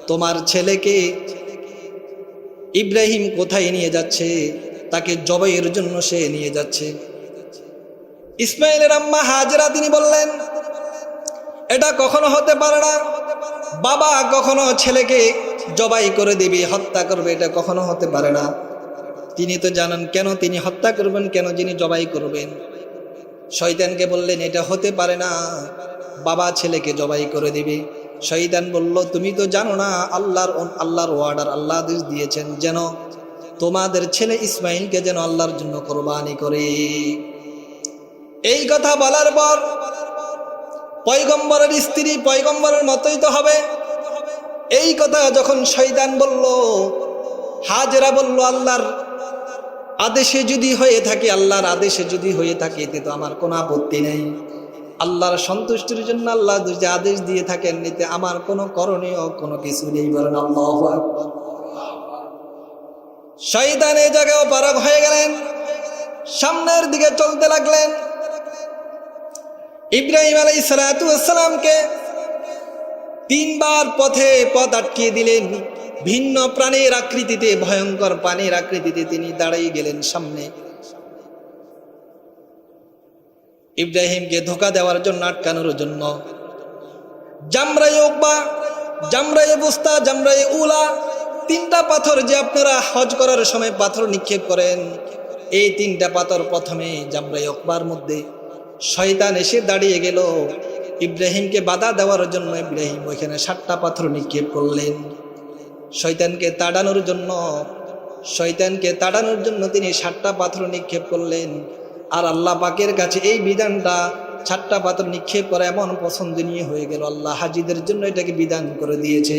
তোমার ছেলেকে ইব্রাহিম কোথায় নিয়ে যাচ্ছে? তাকে জবাইয়ের জন্য সে নিয়ে যাচ্ছে। ইসমাইলের আম্মা হাজেরা তিনি বললেন, এটা কখনো হতে পারে না, বাবা কখনো ছেলেকে জবাই করে দিবে, হত্যা করবে, এটা কখনো হতে পারে না। তিনি তো জানেন কেন তিনি হত্যা করবেন, কেন যিনি জবাই করবেন। শয়তানকে বললেন, এটা হতে পারে না, বাবা ছেলেকে জবাই করে দিবে। শয়তান বলল, তুমি তো জানো না আল্লাহর ওয়ার্ডার, আল্লাহ আদেশ দিয়েছেন যেন তোমাদের ছেলে ইসমাইলকে যেন আল্লাহর জন্য কোরবানি করে। এই কথা বলার পর পয়গম্বরের স্ত্রী পয়গম্বরের মতোই তো হবে। এই কথা যখন শয়তান বলল, হাজেরা বলল, আল্লাহর আদেশে যদি হয়ে থাকে, আল্লাহর আদেশে যদি হয়ে থাকে এতে তো আমার কোনো আপত্তি নেই। আল্লাহর সন্তুষ্টির জন্য আল্লাহ যে আদেশ দিয়ে থাকেন এতে আমার কোনো করণীয় কোনো কিছু নেই। বলেন আল্লাহু আকবার। শয়তান এই জায়গায় অপারগ হয়ে গেলেন, সামনের দিকে চলতে লাগলেন। ইব্রাহিম আলাইহিস সালাতু ওয়াস সালামকে 3 বার পথ আটকিয়ে দিলেন। ভিন্ন প্রাণীর আকৃতিতে, ভয়ঙ্কর প্রাণীর আকৃতিতে তিনি দাঁড়িয়ে গেলেন সামনে। ইব্রাহিমকে ধোঁকা দেওয়ার জন্য, আটকানোর জন্য জামরায়ে উকবা, জামরায়ে বুস্তা, জামরায়ে উলা, 3টা পাথর যে আপনারা হজ করার সময় পাথর নিক্ষেপ করেন, এই তিনটা পাথর প্রথমে জামরাই ওকবার মধ্যে শয়তান এসে দাঁড়িয়ে গেল। ইব্রাহিমকে বাধা দেওয়ার জন্য ইব্রাহিম ওইখানে 7টা পাথর নিক্ষেপ করলেন। শয়তানকে তাড়ানোর জন্য তিনি 7টা পাথর নিক্ষেপ করলেন। আর আল্লাহ পাকের কাছে এই বিধানটা 7টা পাথর নিক্ষেপ করা এমন পছন্দনীয় হয়ে গেল, আল্লাহ হাজীদের জন্য এটাকে বিধান করে দিয়েছে।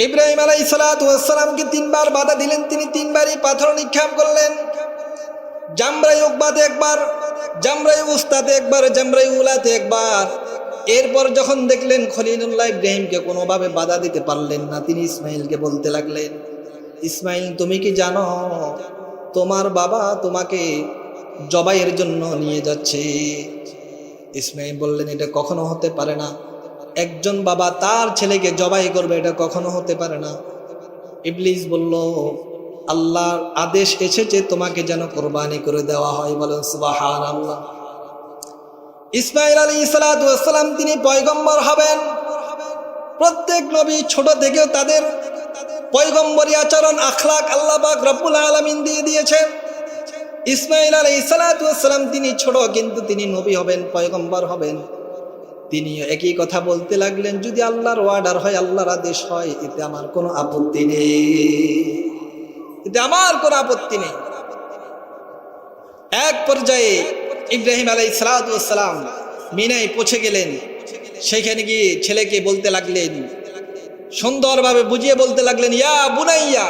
ইব্রাহিম আলাইহিস সালাতু ওয়াস সালামকে 3বার বাধা দিলেন, তিনি 3বারই পাথর নিক্ষেপ করলেন। জামরাই উকবাতে একবার, জামরাই উস্তাতে একবার, জামরাই উলাতে একবার। এরপর যখন দেখলেন খলিলুল্লাহ ইব্রাহিমকে কোনোভাবে বাধা দিতে পারলেন না, তিনি ইসমাইলকে বলতে লাগলেন, ইসমাইল তুমি কি জানো তোমার বাবা তোমাকে জবাইয়ের জন্য নিয়ে যাচ্ছে? ইসমাইল বললেন, এটা কখনো হতে পারে না, একজন বাবা তার ছেলেকে জবাই করবে, এটা কখনো হতে পারে না। ইবলিস বলল, আল্লাহর আদেশ এসেছে তোমাকে যেন কোরবানি করে দেওয়া হয়। বলেন সুবহানাল্লাহ। ইসমাইল আলাইহিস সালাতু ওয়াস সালাম তিনি পয়গম্বর হবেন। প্রত্যেক নবী ছোট থেকেও তাদের পয়গম্বরী আচরণ আখলাক আল্লাহ পাক রব্বুল আলামিন দিয়ে দিয়েছেন। ইসমাইল আলাইহিস সালাতু ওয়াস সালাম তিনি ছোট, কিন্তু তিনি নবী হবেন, পয়গম্বর হবেন। তিনি একই কথা বলতে লাগলেন, যদি আল্লাহর অর্ডার হয়, আল্লাহর আদেশ হয়, এতে আমার কোনো আপত্তি নেই, এতে আমার কোনো আপত্তি নেই। এক পর্যায়ে ইব্রাহিম আলাইহিস সালাতু ওয়াস সালাম মিনায় পৌঁছে গেলেন। সেখানে গিয়ে ছেলেকে বলতে লাগলেন, সুন্দরভাবে বুঝিয়ে বলতে লাগলেন, ইয়া বুনাইয়া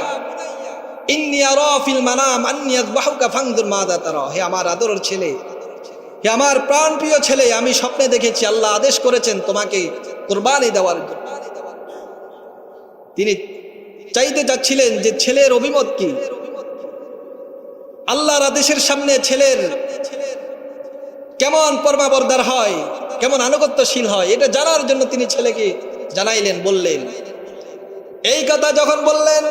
ইন্নী আরা ফিল মানাম আন্নী আযবাহুকা ফানজুর মাযা তারা। হে আমার আদরের ছেলে, হে আমার প্রাণপ্রিয় ছেলে, আমি স্বপ্নে দেখেছি আল্লাহ আদেশ করেছেন তোমাকে কুরবানি দেওয়ার জন্য। তিনি চাইতে চাচ্ছিলেন যে ছেলের অভিমত কি, আল্লাহর আদেশের সামনে ছেলের কেমন পরমাবর্দার হয়, কেমন আনুগত্যশীল হয়, এটা জানার জন্য তিনি ছেলেকে জানাইলেন, বললেন। এই কথা যখন বললেন,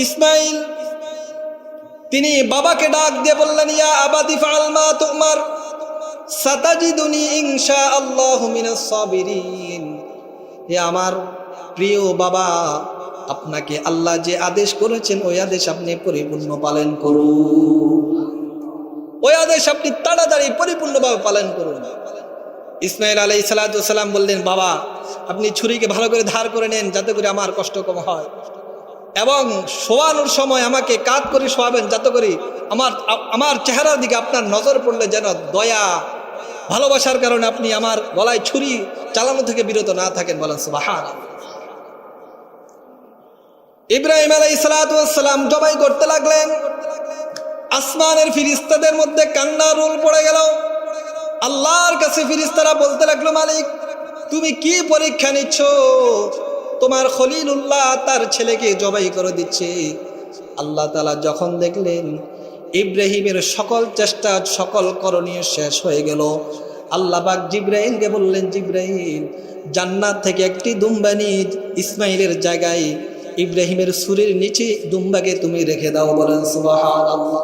ইসমাইল তিনি বাবাকে ডাক দিয়ে বললেন, ইয়া আবাতি ফাআল মা তুমার সাতাজিদুনি ইনশাআল্লাহু মিনাস সাবিরিন। হে আমার প্রিয় বাবা, আপনাকে আল্লাহ যে আদেশ করেছেন ওই আদেশ আপনি পরিপূর্ণ পালন করুন, ওই আদেশ আপনি তাড়াতাড়ি পরিপূর্ণভাবে পালন করুন। ইসমাইল আলাইহিস সালাতু ওয়াস সালাম বললেন, বাবা আপনি ছুরিকে ভালো করে ধার করে নেন যাতে করে আমার কষ্ট কম হয়, এবং শোয়ানোর সময় আমাকে কাত করে শোয়াবেন যাতে করে আমার চেহারার দিকে আপনার নজর পড়লে যেন দয়া ভালোবাসার কারণে আপনি আমার গলায় ছুরি চালানো থেকে বিরত না থাকেন। বলেন সুবহানাল্লাহ। ইব্রাহিম আলাইহিস সালাতু ওয়াস সালাম জবাই করতে লাগলেন। আসমানের ফেরেশতাদের মধ্যে কান্নার রোল পড়ে গেল। আল্লাহর কাছে ফেরেশতারা বলতে লাগলো, মালিক তুমি কি পরীক্ষা নিচ্ছ? তোমার খলিলুল্লাহ তার ছেলেকে জবাই করে দিচ্ছে। আল্লাহ তাআলা যখন দেখলেন ইব্রাহিমের সকল চেষ্টা, সকল করণীয় শেষ হয়ে গেল, আল্লাহ পাক জিবরাইলকে বললেন, জিবরাইল জান্নাত থেকে একটি দুম্বা নিয়ে ইসমাইলের জায়গায় ইব্রাহিমের সুরের নিচে দুম্বাকে তুমি রেখে দাও। বলেন সুবহানাল্লাহ।